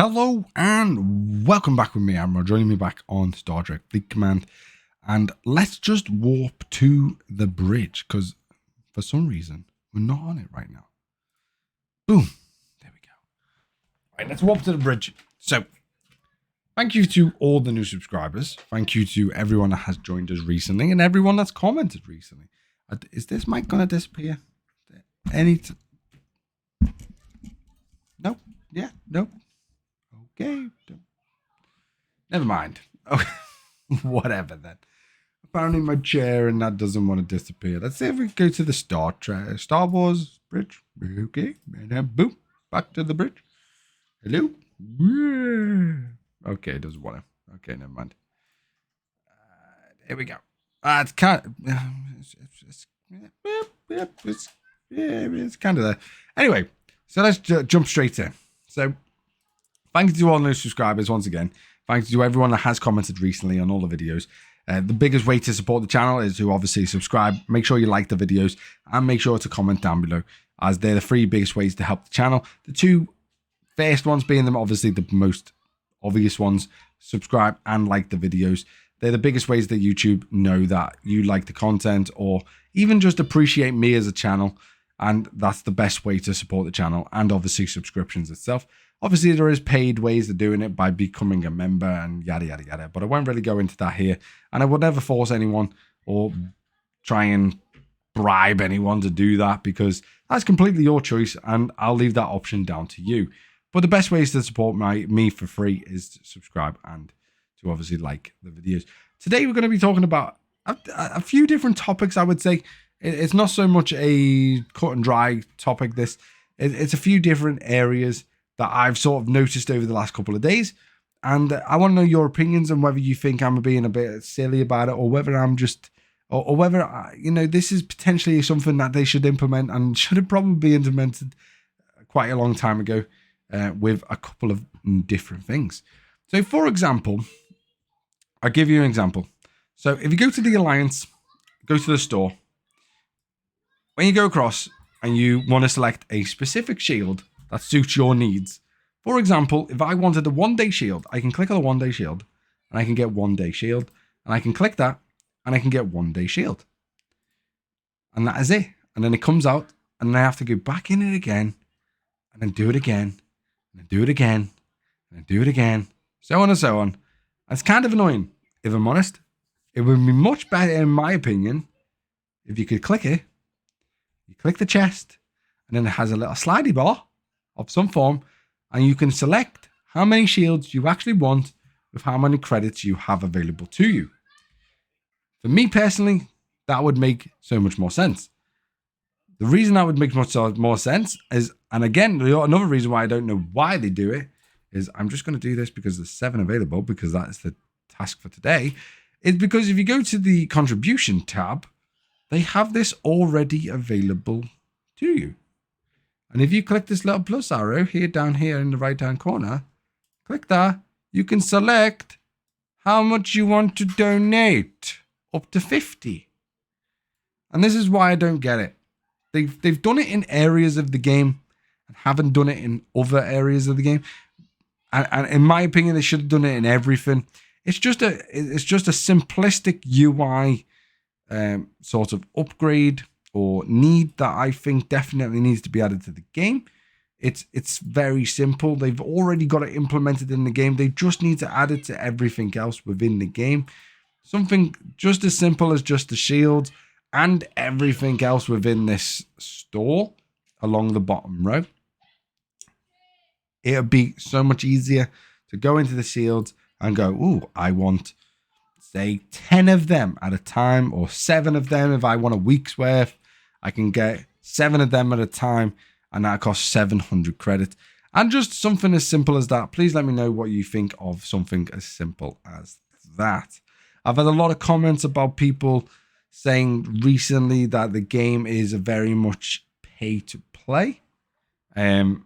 Hello and welcome back with me, Admiral. Joining me back on Star Trek Fleet Command. And let's just warp to the bridge, because for some reason we're not on it right now. Boom. There we go. Right, let's warp to the bridge. So, thank you to all the new subscribers. Thank you to everyone that has joined us recently and everyone that's commented recently. Is this mic going to disappear? Nope. Yeah, nope. Okay. Never mind. Okay. Whatever then. Apparently my chair and that doesn't want to disappear. Let's see if we go to the Star Wars bridge. Okay. And then boom. Back to the bridge. Hello. Okay, it doesn't want to. Okay, never mind. There we go. It's kind of... it's kind of there. Anyway, so let's jump straight in. So, thank you to all new subscribers once again. Thank you to everyone that has commented recently on all the videos. The biggest way to support the channel is to obviously subscribe. Make sure you like the videos and make sure to comment down below, as they're the three biggest ways to help the channel. The two first ones being them obviously the most obvious ones: subscribe and like the videos. They're the biggest ways that YouTube know that you like the content or even just appreciate me as a channel. And that's the best way to support the channel, and obviously subscriptions itself. Obviously, there is paid ways of doing it by becoming a member and yada, yada, yada. But I won't really go into that here. And I would never force anyone or try and bribe anyone to do that, because that's completely your choice. And I'll leave that option down to you. But the best ways to support me for free is to subscribe and to obviously like the videos. Today, we're going to be talking about a few different topics, I would say. It's not so much a cut and dry topic, it's a few different areas that I've sort of noticed over the last couple of days. And I want to know your opinions on whether you think I'm being a bit silly about it, or whether I'm just, or whether, this is potentially something that they should implement and should have probably been implemented quite a long time ago with a couple of different things. So, for example, I'll give you an example. So if you go to the Alliance, go to the store, when you go across and you want to select a specific shield that suits your needs. For example, if I wanted a 1-day shield, I can click on the 1-day shield and I can get 1-day shield, and I can click that and I can get 1-day shield. And that is it. And then it comes out and then I have to go back in it again and then do it again and then do it again and then do it again. So on and so on. And it's kind of annoying. If I'm honest, it would be much better, in my opinion, if you could click it. You click the chest, and then it has a little slidey bar of some form, and you can select how many shields you actually want with how many credits you have available to you. For me personally, that would make so much more sense. The reason that would make much more sense is, and again, another reason why I don't know why they do it, is I'm just going to do this because there's 7 available, because that is the task for today, is because if you go to the contribution tab, they have this already available to you. And if you click this little plus arrow here, down here in the right hand corner, click that, you can select how much you want to donate, up to 50. And this is why I don't get it. They've done it in areas of the game and haven't done it in other areas of the game. And in my opinion, they should have done it in everything. It's just a simplistic UI sort of upgrade or need that I think definitely needs to be added to the game. It's very simple. They've already got it implemented in the game. They just need to add it to everything else within the game. Something just as simple as just the shields and everything else within this store along the bottom row. It'll be so much easier to go into the shields and go, ooh, I want, say, 10 of them at a time, or 7 of them. If I want a week's worth, I can get 7 of them at a time, and that costs 700 credits. And just something as simple as that. Please let me know what you think of something as simple as that. I've had a lot of comments about people saying recently that the game is very much pay to play, and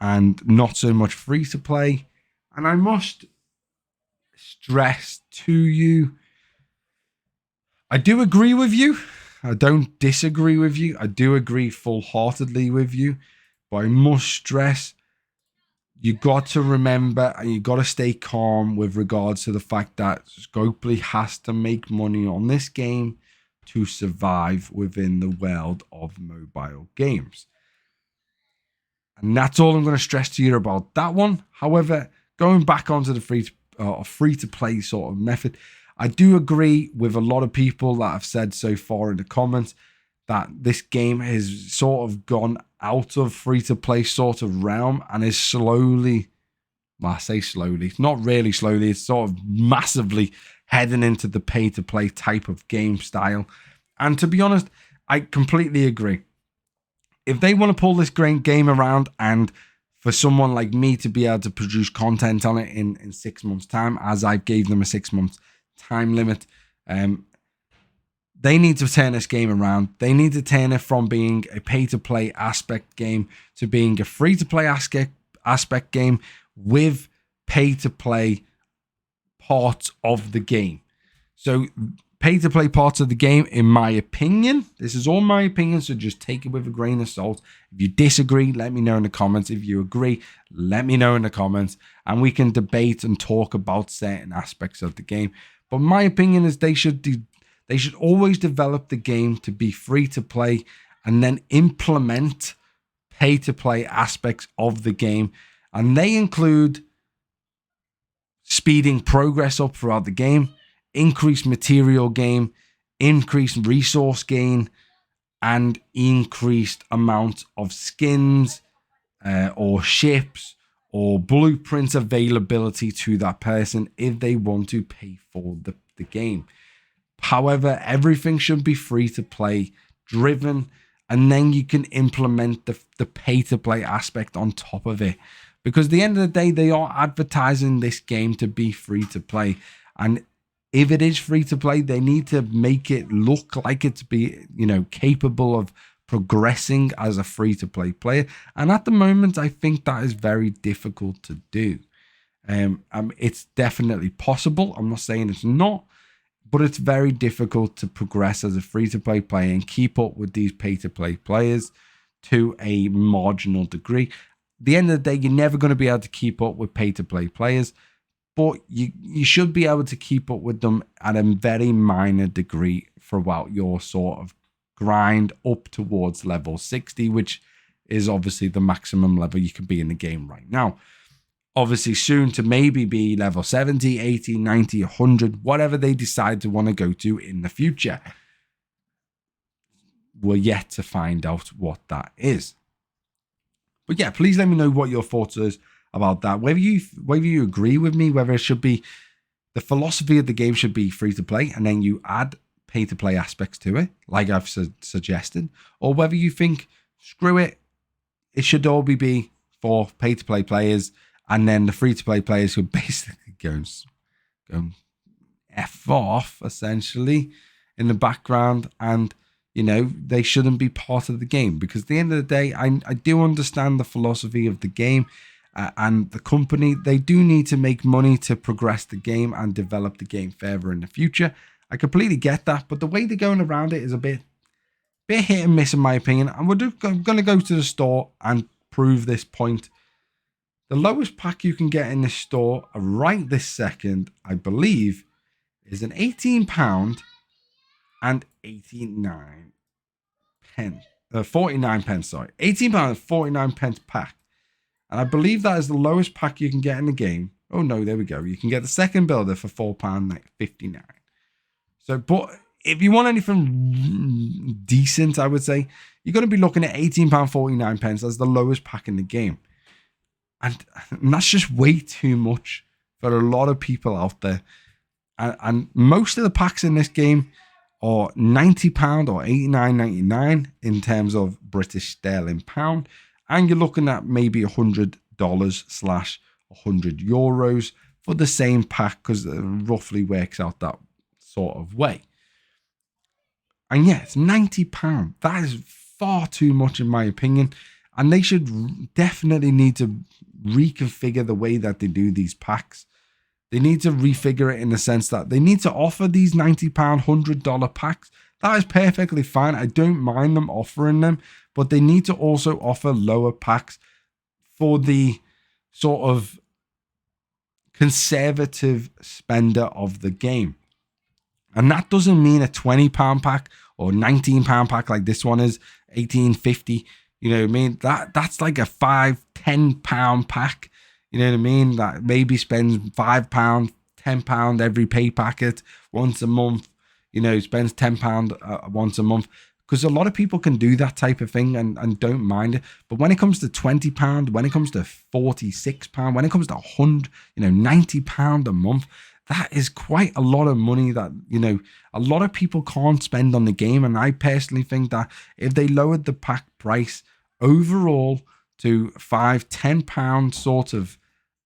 not so much free to play. And I must stress to you, I do agree with you. I don't disagree with you. I do agree full-heartedly with you. But I must stress, you got to remember and you got to stay calm with regards to the fact that Scopely has to make money on this game to survive within the world of mobile games. And that's all I'm going to stress to you about that one. However, going back onto the free-to-play sort of method, I do agree with a lot of people that have said so far in the comments that this game has sort of gone out of free-to-play sort of realm and is slowly, well, I say slowly, it's not really slowly, it's sort of massively heading into the pay-to-play type of game style. And to be honest, I completely agree. If they want to pull this game around and for someone like me to be able to produce content on it in 6 months' time, as I gave them a 6 months time limit, they need to turn this game around. They need to turn it from being a pay-to-play aspect game to being a free-to-play aspect game with pay-to-play parts of the game. So pay-to-play parts of the game, in my opinion, this is all my opinion, so just take it with a grain of salt. If you disagree, let me know in the comments. If you agree, let me know in the comments, and we can debate and talk about certain aspects of the game. But my opinion is they should always develop the game to be free to play and then implement pay to play aspects of the game. And they include speeding progress up throughout the game, increased material gain, increased resource gain, and increased amount of skins or ships or blueprints availability to that person if they want to pay for the game. However, everything should be free to play driven, and then you can implement the pay to play aspect on top of it. Because at the end of the day, they are advertising this game to be free to play. And if it is free to play, they need to make it look like it's capable of progressing as a free to play player. And at the moment, I think that is very difficult to do. It's definitely possible. I'm not saying it's not, but it's very difficult to progress as a free-to-play player and keep up with these pay-to-play players to a marginal degree. At the end of the day, you're never going to be able to keep up with pay-to-play players, but you should be able to keep up with them at a very minor degree throughout your sort of grind up towards level 60, which is obviously the maximum level you can be in the game right now. Obviously soon to maybe be level 70, 80, 90, 100, whatever they decide to want to go to in the future. We're yet to find out what that is. But yeah, please let me know what your thoughts is about that. Whether you agree with me, whether it should be the philosophy of the game should be free to play and then you add pay to play aspects to it, like I've suggested, or whether you think, screw it, it should all be for pay to play players. And then the free-to-play players who basically go F off, essentially, in the background. And, they shouldn't be part of the game. Because at the end of the day, I do understand the philosophy of the game. And the company, they do need to make money to progress the game and develop the game further in the future. I completely get that. But the way they're going around it is a bit hit and miss, in my opinion. And we're going to go to the store and prove this point. The lowest pack you can get in this store right this second, I believe, is an £18 and 89 pence. 49 pence, sorry. £18 and 49 pence pack. And I believe that is the lowest pack you can get in the game. Oh no, there we go. You can get the second builder for £4.59. So, but if you want anything decent, I would say, you're going to be looking at £18.49 as the lowest pack in the game. And that's just way too much for a lot of people out there. And most of the packs in this game are £90 or $89.99 in terms of British sterling pound. And you're looking at maybe $100/100 euros for the same pack, because it roughly works out that sort of way. And yeah, it's £90. That is far too much in my opinion. And they should definitely need to reconfigure the way that they do these packs. They need to refigure it in the sense that they need to offer these £90, $100 packs. That is perfectly fine. I don't mind them offering them, but they need to also offer lower packs for the sort of conservative spender of the game. And that doesn't mean a £20 pack or £19 pack like this one is, $18.50. You know what I mean? That's like a £5-10 pack. You know what I mean? That maybe spends £5, £10 every pay packet once a month. You know, spends £10 once a month. Because a lot of people can do that type of thing and don't mind it. But when it comes to £20, when it comes to £46, when it comes to £90 a month, that is quite a lot of money that, you know, a lot of people can't spend on the game. And I personally think that if they lowered the pack price overall to £5-10 sort of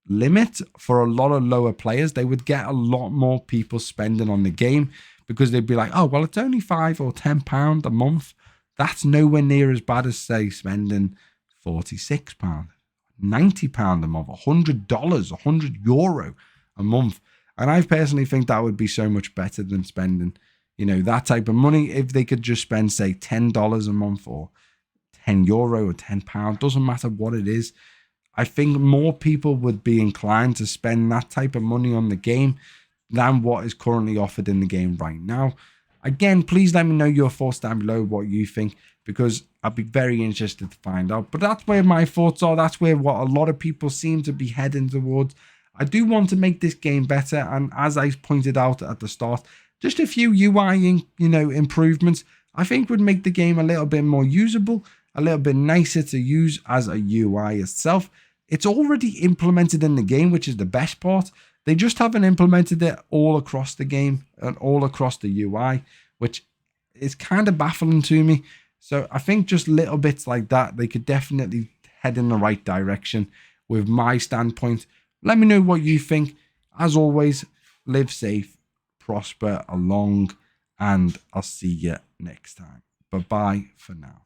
limit for a lot of lower players, they would get a lot more people spending on the game, because they'd be like, oh, well, it's only £5 or £10 a month. That's nowhere near as bad as, say, spending £46, £90 a month, $100, €100 a month. And I personally think that would be so much better than spending, you know, that type of money. If they could just spend, say, $10 a month or €10 or £10, doesn't matter what it is. I think more people would be inclined to spend that type of money on the game than what is currently offered in the game right now. Again, please let me know your thoughts down below, what you think, because I'd be very interested to find out. But that's where my thoughts are. That's where what a lot of people seem to be heading towards. I do want to make this game better, and as I pointed out at the start, just a few UI, improvements, I think would make the game a little bit more usable, a little bit nicer to use as a UI itself. It's already implemented in the game, which is the best part. They just haven't implemented it all across the game and all across the UI, which is kind of baffling to me. So I think just little bits like that, they could definitely head in the right direction with my standpoint. Let me know what you think. As always, live safe, prosper along, and I'll see you next time. Bye-bye for now.